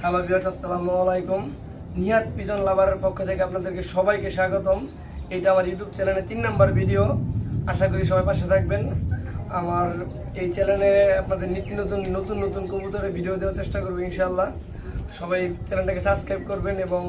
Hello viewers, আসসালামু আলাইকুম। Nihat pigeon লাভারের পক্ষ থেকে আপনাদেরকে সবাইকে স্বাগতম। এটা আমার ইউটিউব চ্যানেলে 3 নম্বর ভিডিও। আশা করি সবাই পাশে থাকবেন। আমার এই চ্যানেলে আপনাদের নিত্য নতুন নতুন কবুতরের ভিডিও দেওয়ার চেষ্টা করবো ইনশাআল্লাহ। সবাই চ্যানেলটাকে সাবস্ক্রাইব করবেন এবং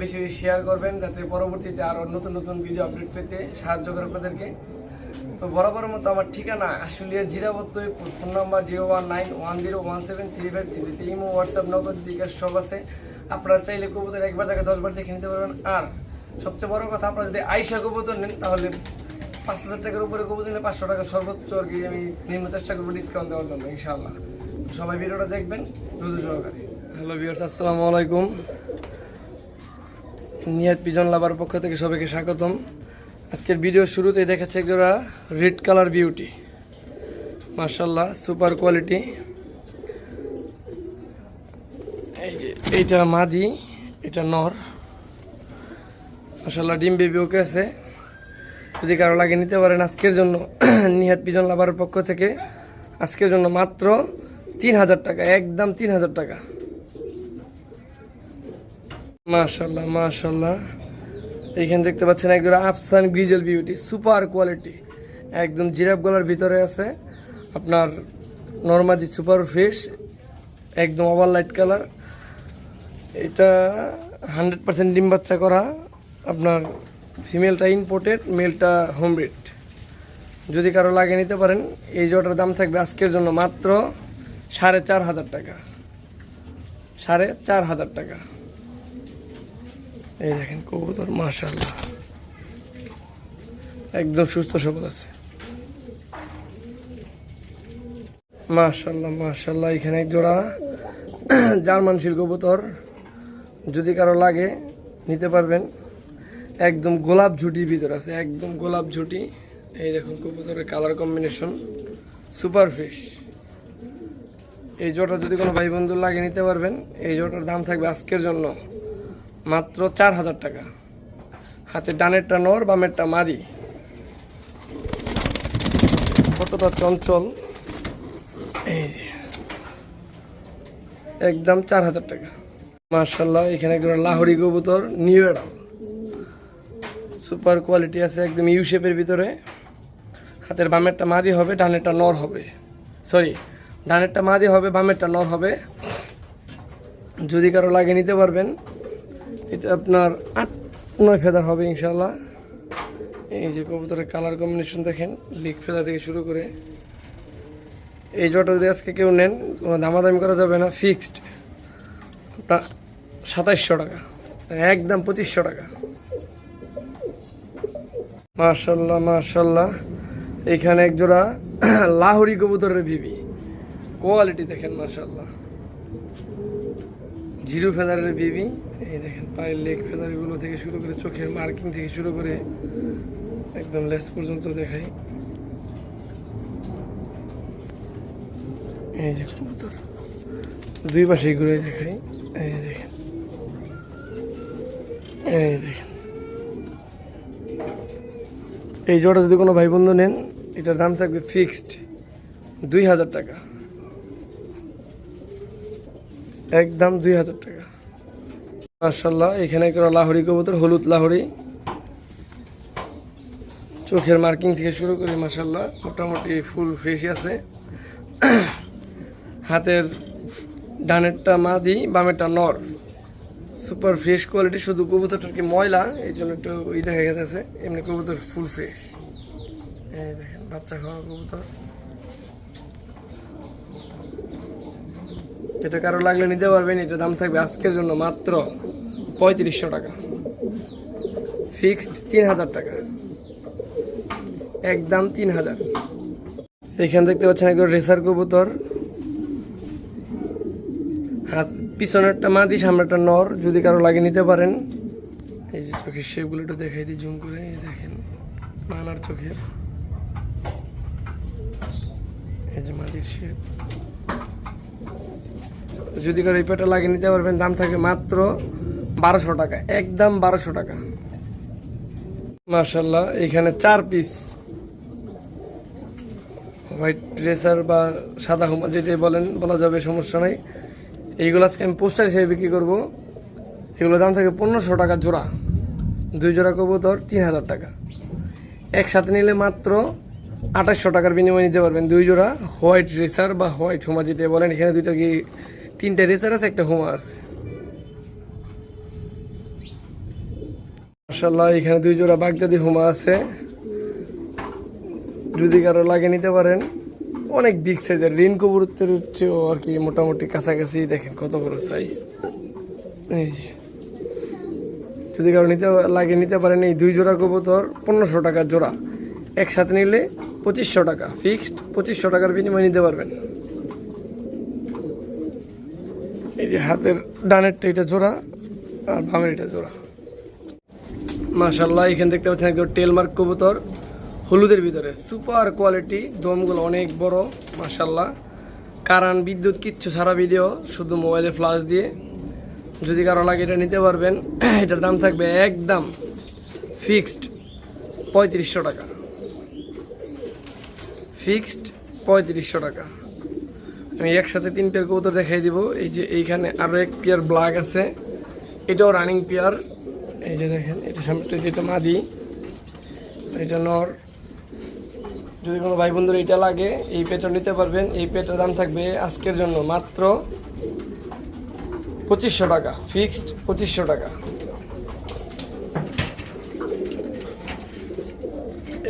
বেশি শেয়ার করবেন, যাতে পরবর্তীতে আরও নতুন নতুন ভিডিও আপডেট পেতে সাহায্য করে আপনাদেরকে। তো বরাবরের মতো আমার ঠিকানা আশুলিয়া জিরাবত্তই, phone number 01910173533। Imo, WhatsApp, Nagad, bKash সব আছে। আপনারা চাইলে কবুতর একবার থেকে 10 বার দেখে নিতে পারবেন। আর সবচেয়ে বড় কথা, আপনারা যদি আইসা কবুতর নেন তাহলে 5000 টাকার উপরে কবুতর নিলে 500 টাকা সর্বোচ্চ আর কি আমি নিম্ন চেষ্টা করবো ডিসকাউন্ট দেওয়ার জন্য ইনশাআল্লাহ। সবাই ভিডিওটা দেখবেন ধৈর্য সহকারে। হ্যালো ভিউয়ার্স, আসসালামু আলাইকুম। নিহাত পিজন লাভার পক্ষ থেকে সবাইকে স্বাগতম। আজকের ভিডিও শুরুতেই দেখাচ্ছে একজোড়া রেড কালার বিউটি, মাশাআল্লাহ সুপার কোয়ালিটি। এই যে এইটা মাদি, এটা নর, মাশাআল্লাহ ডিম বেবি ওকে আছে। যদি কারো লাগে নিতে পারেন আজকের জন্য। নিহাত পিজন লাভারের পক্ষ থেকে আজকের জন্য মাত্র 3000 টাকা, একদম 3000 টাকা। মাশাআল্লাহ মাশাআল্লাহ। এইখানে দেখতে পাচ্ছেন একদম আফসান গ্রিজেল বিউটি, সুপার কোয়ালিটি, একদম জিরাফ গলার ভিতরে আছে। আপনার নরমাদি সুপার ফ্রেশ, একদম ওভার লাইট কালার। এটা 100% ডিম বাচ্চা করা। আপনার ফিমেলটা ইম্পোর্টেড, মেলটা হোমব্রিড। যদি কারো লাগে নিতে পারেন। এই জোড়াটার দাম থাকবে আজকের জন্য মাত্র 4500 টাকা, 4500 টাকা। এই দেখেন কবুতর, মাশাআল্লাহ একদম সুস্থ সবল আছে, মাশাআল্লাহ মাশাআল্লাহ। এখানে এক জোড়া জার্মান শিল কবুতর, যদি কারো লাগে নিতে পারবেন। একদম গোলাপ ঝুটির ভিতর আছে, একদম গোলাপ ঝুটি। এই দেখুন কবুতরের কালার কম্বিনেশন সুপার ফিশ। এই জোড়া যদি কোনো ভাই বন্ধু লাগে নিতে পারবেন। এই জোড়াটার দাম থাকবে আজকের জন্য মাত্র 4000 টাকা। হাতে ডানেরটা নর, বামেরটা মাদি। কতটা চঞ্চল, এই যে একদম 4000 টাকা, মাশাআল্লাহ। এখানে একজন লাহোরি কবুতর, নিউ এডাল, সুপার কোয়ালিটি আছে, একদম ইউ শেপের ভিতরে। হাতের বামেরটা মাদি হবে, ডানেরটা নর হবে। সরি, ডানেরটা মাদি হবে, বামেরটা নর হবে। যদি কারো লাগে নিতে পারবেন। এটা আপনার 8-9 ফেদার হবে ইনশাল্লাহ। এই যে কবুতরের কালার কম্বিনেশন দেখেন, লিক ফেদার থেকে শুরু করে। এই জোড়াটা যদি আজকে কেউ নেন, কোনো দামাদামি করা যাবে না, ফিক্সড আপনার 2700 টাকা, একদম 2500 টাকা। মাশাআল্লাহ মাশাআল্লাহ। এইখানে এক জোড়া লাহোরি কবুতরের বিবি, কোয়ালিটি দেখেন মাশাআল্লাহ, জিরো ফেদারের বিবি। এই দেখেন পায়ের লেগ ফেদারগুলো থেকে শুরু করে, চোখের মার্কিং থেকে শুরু করে একদম লেস পর্যন্ত দেখাই। এই যে কবুতর দুই পাশে ঘুরে দেখাই। এই দেখেন, এই দেখেন। এই জোড়া যদি কোনো ভাই বন্ধু নেন, এটার দাম থাকবে ফিক্সড 2000 টাকা, একদম 2000 টাকা। মাশাআল্লাহ। এখানে একটা লাহোরি কবুতর, হলুদ লাহোরি, চোখের মার্কিং থেকে শুরু করে মাশাআল্লাহ মোটামুটি ফুল ফ্রেশ আছে। হাতের ডানেরটা মাদি, বামেরটা নর, সুপার ফ্রেশ কোয়ালিটি। শুধু কবুতরটা কি ময়লা, এই জন্য একটু ওই দেখা গেছে, এমনি কবুতর ফুল ফ্রেশ। এই দেখেন বাচ্চা খাওয়া কবুতর। এটা কারো লাগলে নিতে পারবেন। এটা দাম থাকবে আজকের জন্য মাত্র 3500 টাকা, ফিক্সড 3000 টাকা, একদম 3000। এখানে দেখতে পাচ্ছেন একদম রেসার কবুতর। হাত পিছনেরটা মাদি, সামনেরটা নর। যদি কারো লাগে নিতে পারেন। এই যে চোখের শেপগুলো একটু দেখাই দিই জুম করে। এই দেখেন বানার চোখের, এই যে মাদির শেপ। যদি কারো এই পেটা লাগে নিতে পারবেন। দাম থাকে মাত্র 1200 টাকা, একদম 1200 টাকা। মাশাআল্লাহ। এখানে 4 পিস হোয়াইট রেসার বা সাদা হোমা যেটাই বলেন বলা যাবে, সমস্যা নাই। এইগুলো আজকে আমি পোস্টার হিসেবে বিক্রি করবো। এগুলোর দাম থাকে 1500 টাকা জোড়া। 2 জোড়া কবুতর 3000 টাকা। একসাথে নিলে মাত্র 2800 টাকার বিনিময়ে নিতে পারবেন 2 জোড়া হোয়াইট রেসার বা হোয়াইট হুমা যেটা বলেন। এখানে 3টে রেসার আছে, একটা হুমা আছে। মাশাআল্লাহ, এখানে 2 জোড়া বাগদাদি হুমা আছে, যদি কারো লাগে নিতে পারেন। অনেক বিগ সাইজের, রিন কবুতরের চেয়েও আর কি মোটামুটি কাছাকাছি। দেখেন কত বড় সাইজ। এই যে, যদি কারো নিতে পারেন এই 2 জোড়া কবুতর 1500 টাকা জোড়া। একসাথে নিলে 2500 টাকা ফিক্সড। 2500 টাকার বিনিময়ে নিতে পারবেন। এই যে হাতের ডানেরটা এটা জোড়া আর বামের এটা জোড়া। মাশাআল্লাহ, এখানে দেখতে পাচ্ছেন একদম টেলমার্ক কবুতর, হলুদের ভিতরে সুপার কোয়ালিটি। দমগুলো অনেক বড় মাশাআল্লাহ। কারণ বিদ্যুৎ কিচ্ছু সারা ভিডিও শুধু মোবাইলে ফ্ল্যাশ দিয়ে। যদি কারো লাগে এটা নিতে পারবেন। এটার দাম থাকবে একদম ফিক্সড 3500 টাকা। ফিক্সড 3500 টাকা। আমি একসাথে 3 পেয়ার কবুতর দেখাই দিব। এই যে এইখানে আরও 1 পেয়ার ব্ল্যাক আছে, এটাও রানিং পেয়ার। এই যে দেখেন, এটা সামনে যেটা মাদি, এটা নর। যদি কোনো ভাই বন্ধুর এটা লাগে এই পেয়ারটা নিতে পারবেন। এই পেয়ারটার দাম থাকবে আজকের জন্য মাত্র 2500 টাকা। ফিক্সড 2500 টাকা।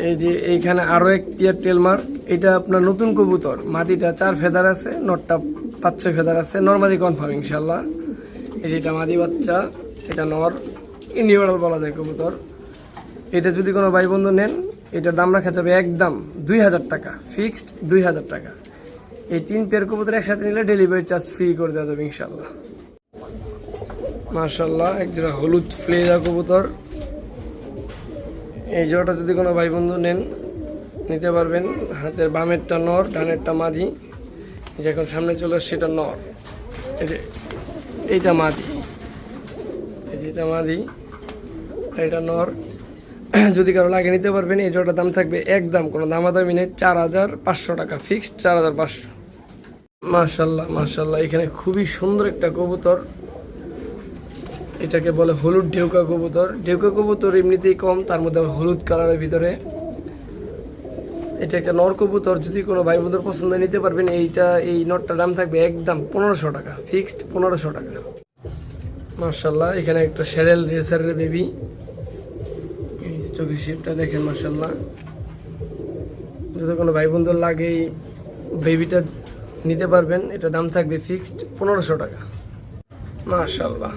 এই যে এইখানে আরও 1 পেয়ার টেলমার্ক। এটা আপনার নতুন কবুতর, মাদিটা 4 ফেদার আছে, নরটা 5-6 ফেদার আছে। নর মাদি কনফার্ম ইনশাল্লাহ। এই যে এটা মাদি বাচ্চা, এটা নর, ইন্ডিভিজুয়াল বলা যায় কবুতর। এটা যদি কোনো ভাই বন্ধু নেন, এটার দাম রাখা যাবে একদম 2000 টাকা। ফিক্সড 2000 টাকা। এই 3 পেয়ার কবুতর একসাথে নিলে ডেলিভারি চার্জ ফ্রি করে দেওয়া যাবে ইনশাল্লাহ। মাশাআল্লাহ, এক জোড়া হলুদ ফ্লেজা কবুতর। এই জোড়াটা যদি কোনো ভাই বন্ধু নেন নিতে পারবেন। হাতের বামেরটা নর, ডানেরটা মাদি। যখন সামনে চলে আসছে সেটা নর, এই যে এইটা মাদি, এই যে এটা মাদি, এটা নর। যদি কারো লাগে নিতে পারবেন। এই জোড়াটার দাম থাকবে একদম, কোনো দামাদামি নেই, 4500 টাকা। ফিক্সড 4500। মাশাআল্লাহ মাশাআল্লাহ, এখানে খুবই সুন্দর একটা কবুতর। এটাকে বলে হলুদ ঢেউকা কবুতর। ঢেউকা কবুতর এমনিতেই কম, তার মধ্যে হলুদ কালারের ভিতরে। এটা একটা নর কবুতর। যদি কোনো ভাই বন্ধুর পছন্দ নিতে পারবেন। এই নটটার দাম থাকবে একদম 1500 টাকা। ফিক্সড 1500 টাকা। মাশাআল্লাহ, এখানে একটা শ্যাডেল রেসারের বেবি। এই চোখের শেপটা দেখেন মাশাআল্লাহ। যদি কোনো ভাই বন্ধুর লাগে এই বেবিটা নিতে পারবেন। এটা দাম থাকবে ফিক্সড 1500 টাকা। মাশাআল্লাহ,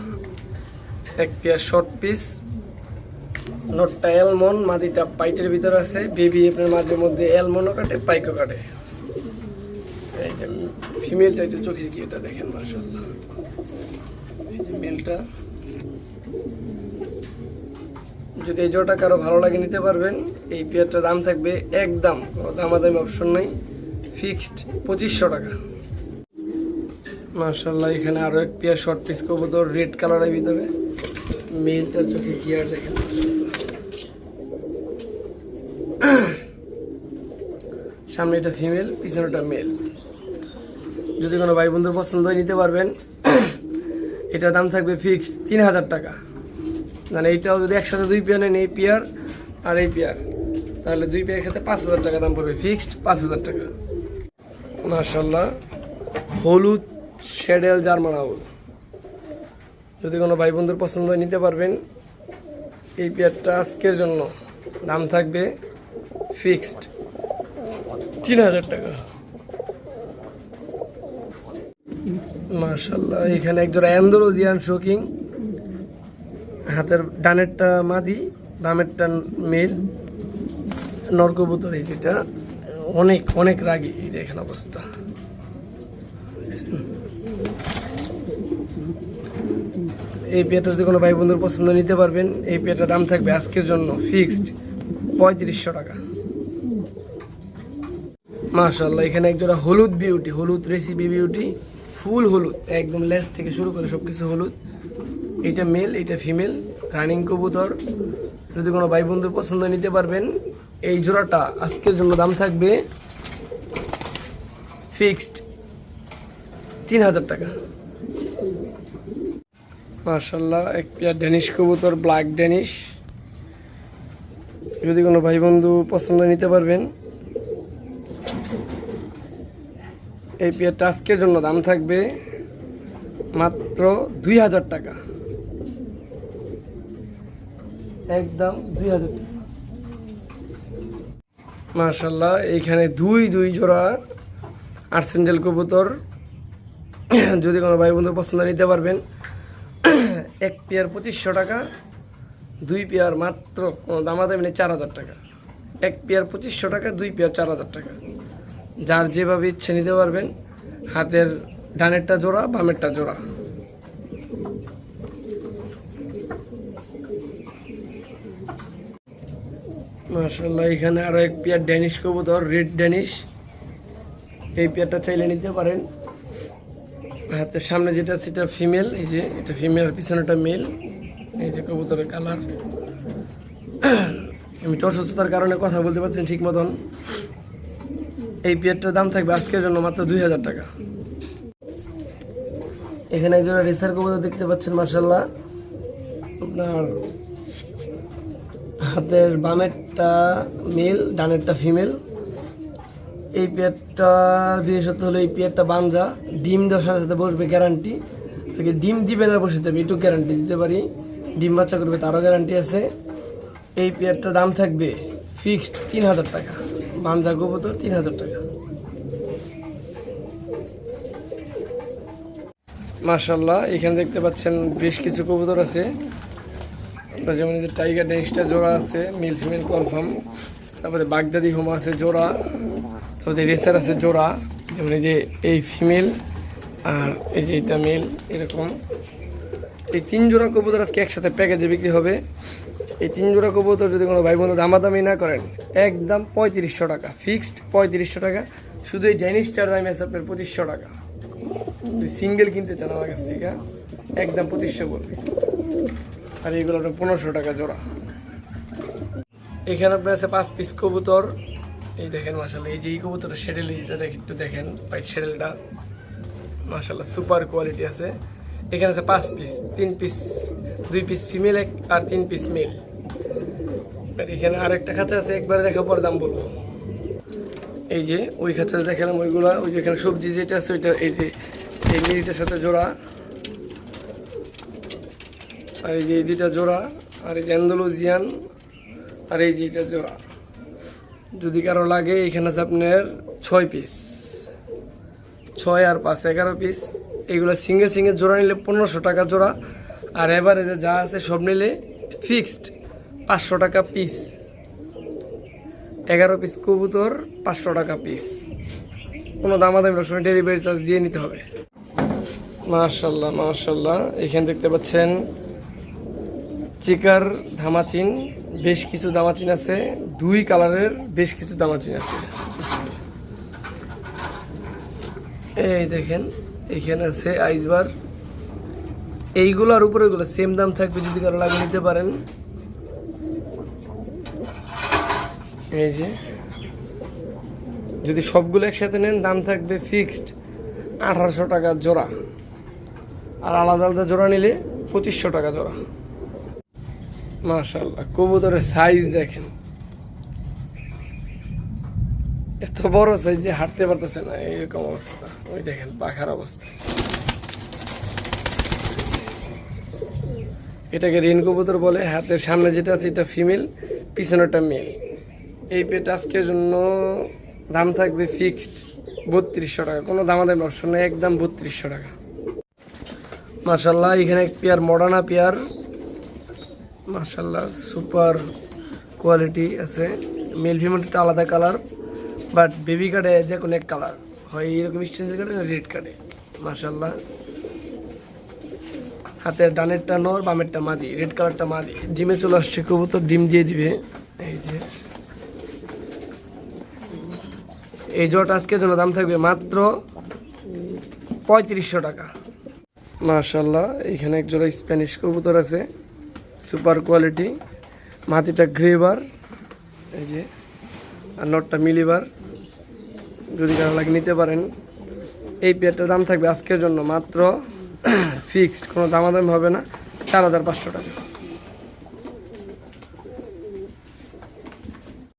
1 পেয়ার শর্ট পিস। নটটা এলমন, মাদিটা পাইটের ভিতরে আছে। বেবি আপনার মাঝে মধ্যে এলমনও কাটে, পাইকও কাটে। এই যে ফিমেলটা, একটু চোখে কি এটা দেখেন মাশাআল্লাহ। এই যে মেলটা। যদি এই জোড়াটা কারো ভালো লাগে নিতে পারবেন। এই পেয়ারটার দাম থাকবে একদম, কোনো দামাদামি অপশন নাই, ফিক্সড 2500 টাকা। মাশাআল্লাহ, এখানে আরও 1 পেয়ার শর্ট পিস কবুতর, রেড কালারের ভিতরে। মেলটার চোখে কি আর দেখেন মাশাআল্লাহ। সামনে এটা ফিমেল, পিছনেটা মেল। যদি কোনো ভাই বন্ধুর পছন্দ হয় নিতে পারবেন। এটার দাম থাকবে ফিক্সড 3000 টাকা। মানে এইটাও যদি একসাথে 2 পেয়ার নেন, এই পেয়ার আর এই পেয়ার, তাহলে 2 পেয়ার একসাথে 5000 টাকা দাম পড়বে। ফিক্সড 5000 টাকা। মাশাআল্লাহ, হলুদ শ্যাডেল জার্মান আউল। যদি কোনো ভাই বন্ধুর পছন্দ হয় নিতে পারবেন। এই পেয়ারটা আজকের জন্য দাম থাকবে ফিক্সড 3000 টাকা। মাশাআল্লাহ, এখানে একজোড়া অ্যান্ডালুজিয়ান শোকিং। হাতের ডানেরটা মাদি, বামেরটা মেল। নর কবুতর। এই যেটা অনেক অনেক রাগী, এই দেখেন অবস্থা। এই পেয়ারটা যদি কোনো ভাই বন্ধুর পছন্দ নিতে পারবেন। এই পেয়ারটার দাম থাকবে আজকের জন্য ফিক্সড 3500 টাকা। মাশাআল্লাহ, এখানে একজোড়া হলুদ বিউটি, হলুদ রেসিপি বিউটি, ফুল হলুদ, একদম লেস থেকে শুরু করে সব কিছু হলুদ। এইটা মেল, এইটা ফিমেল, রানিং কবুতর। যদি কোনো ভাই বন্ধুর পছন্দ নিতে পারবেন। এই জোড়াটা আজকের জন্য দাম থাকবে ফিক্সড 3000 টাকা। মাশাআল্লাহ, এক পেয়ার ড্যানিশ কবুতর, ব্ল্যাক ড্যানিশ। যদি কোনো ভাই বন্ধু পছন্দ নিতে পারবেন। এই পেয়ারটা আজকের জন্য দাম থাকবে মাত্র 2000 টাকা, একদম 2000 টাকা। মাশাআল্লাহ, এইখানে দুই জোড়া আর্সেঞ্জেল কবুতর। যদি কোনো ভাই বন্ধুর পছন্দ নিতে পারবেন। এক পেয়ার 2500 টাকা, দুই পেয়ার মাত্র কোনো দামাদামি নেই 4000 টাকা। এক পেয়ার 2500 টাকা, দুই পেয়ার 4000 টাকা। যার যেভাবে ইচ্ছে নিতে পারবেন। হাতের ডানেরটা জোড়া, বামেরটা জোড়া। মাশাআল্লাহ, এখানে আরো এক পেয়ার ড্যানিশ কবুতর, রেড ড্যানিশ। এই পেয়ারটা চাইলে নিতে পারেন। হাতের সামনে যেটা সেটা ফিমেল, এই যে এটা ফিমেল, আর পিছনেটা মেল। এই যে কবুতরের কালার। আমি তো অসুস্থতার কারণে কথা বলতে পারছেন ঠিক মতন। এই পেয়ারটার দাম থাকবে আজকের জন্য মাত্র 2000 টাকা। এখানে একজন রেসার কবুতর দেখতে পাচ্ছেন। মাশাআল্লাহ, আপনার হাতের বামেরটা মেল, ডানেরটা ফিমেল। এই পেয়ারটা বিশেষত হলো এই পেয়ারটা বাঞ্জা, ডিম দেওয়ার সাথে সাথে বসবে, গ্যারান্টি। ডিম দিবে না বসে যাবে, একটু গ্যারান্টি দিতে পারি। ডিম বাচ্চা করবে তারও গ্যারান্টি আছে। এই পেয়ারটার দাম থাকবে ফিক্সড 3000 টাকা, বাঞ্জা কবুতর 3000 টাকা। মাশাআল্লাহ, এখানে দেখতে পাচ্ছেন বেশ কিছু কবুতর আছে। যেমন এই যে টাইগার ড্যানিশটা জোড়া আছে, মেল ফিমেল কনফার্ম। তারপরে বাগদাদি হোমা আছে জোড়া। তারপরে রেসার আছে জোড়া, যেমন এই যে এই ফিমেল আর এই যে এটা মেল, এরকম। এই 3 জোড়া কবুতর আজকে একসাথে প্যাকেজে বিক্রি হবে। এই 3 জোড়া কবুতর যদি কোনো ভাই বন্ধু দামাদামি না করেন, একদম 3500 টাকা, ফিক্সড 3500 টাকা। শুধু এই ড্যানিশটার দাম আছে আপনার 2500 টাকা। যদি সিঙ্গেল কিনতে চান আমার কাছ থেকে, একদম 2500 বলবে। আর এইগুলো আপনার 1500 টাকা জোড়া। এখানে আপনার আছে 5 পিস কবুতর। এই দেখেন মাশাআল্লাহ, এই যে এই কবুতরের শেডেল, এটা একটু দেখেন, হোয়াইট শেডেলটা মাশাআল্লাহ সুপার কোয়ালিটি আছে। এখানে আছে 5 পিস, 3 পিস, 2 পিস ফিমেল আর 3 পিস মেল। আর এখানে আরেকটা খাঁচা আছে, একবারে দেখা পর দাম বলবো। এই যে ওই খাঁচাতে দেখালাম ওইগুলা, ওই যে এখানে সবজি যেটা আছে ওইটা, এই যে এই মিরিটার সাথে জোড়া। আর এই যে এই দুইটা জোড়া, আর এই যে অ্যান্ডালুজিয়ান, আর এই যে এটা জোড়া। যদি কারো লাগে, এখানে আছে আপনার 6 পিস, 6 আর 5 11 পিস। এইগুলো সিঙ্গেল জোড়া নিলে 1500 টাকা জোড়া। আর এভারেজে যা আছে সব নিলে ফিক্সড 500 টাকা পিস। 11 পিস কবুতর 500 টাকা পিস। কোনো দামাদামি সময় ডেলিভারি চার্জ দিয়ে নিতে হবে। মাশাআল্লাহ মাশাআল্লাহ, এখানে দেখতে পাচ্ছেন চিকার ধামাচিন। বেশ কিছু দামাচিন আছে, 2 কালারের বেশ কিছু দামাচিন আছে। এই দেখেন, এখানে আছে আইসবার। এইগুলো আর উপরেগুলো সেম দাম থাকবে, যদি কারো লাগে নিতে পারেন। এই যে যদি সবগুলো একসাথে নেন, দাম থাকবে ফিক্সড 1800 টাকা জোড়া। আর আলাদা আলাদা জোড়া নিলে 2500 টাকা জোড়া। মাশাআল্লাহ, কবুতরের সাইজ দেখেন, এত বড় সাইজ যে হাঁটতে পারতেছে না, এরকম অবস্থা। ওই দেখেন পাখার অবস্থা। এটাকে রেন কবুতর বলে। হাতের সামনে যেটা আছে এটা ফিমেল, পিছনেটা মেল। এই পেট আজকের জন্য দাম থাকবে ফিক্সড 3200 টাকা, কোনো দামাদামি অপশন নেই, একদম 3200 টাকা। মাশাআল্লাহ, এখানে এক পেয়ার মডার্না পেয়ার। মাশাআল্লাহ সুপার কোয়ালিটি আছে। মেল ফিমেলটা আলাদা কালার, বাট বেবি কার্ডে যে কোনো এক কালার হয়, এইরকম স্টেঞ্সিল কার্ডে রেড কার্ডে। মাশাআল্লাহ, হাতের ডানেরটা নর, বামেরটা মাদি, রেড কালারটা মাদি। ডিমে চলে আসছে কবুতর, ডিম দিয়ে দিবে। এই যে এই জোড়াটা আজকের জন্য দাম থাকবে মাত্র 3500 টাকা। মাশাআল্লাহ, এখানে এক জোড়া স্প্যানিশ কবুতর আছে, সুপার কোয়ালিটি। মাটিটা গ্রেবার, এই যে, আর নটটা মিলিবার। যদি কারো লাগে নিতে পারেন। এই পেয়ারটার দাম থাকবে আজকের জন্য মাত্র ফিক্সড, কোনো দামাদামি হবে না, 4,500 টাকা।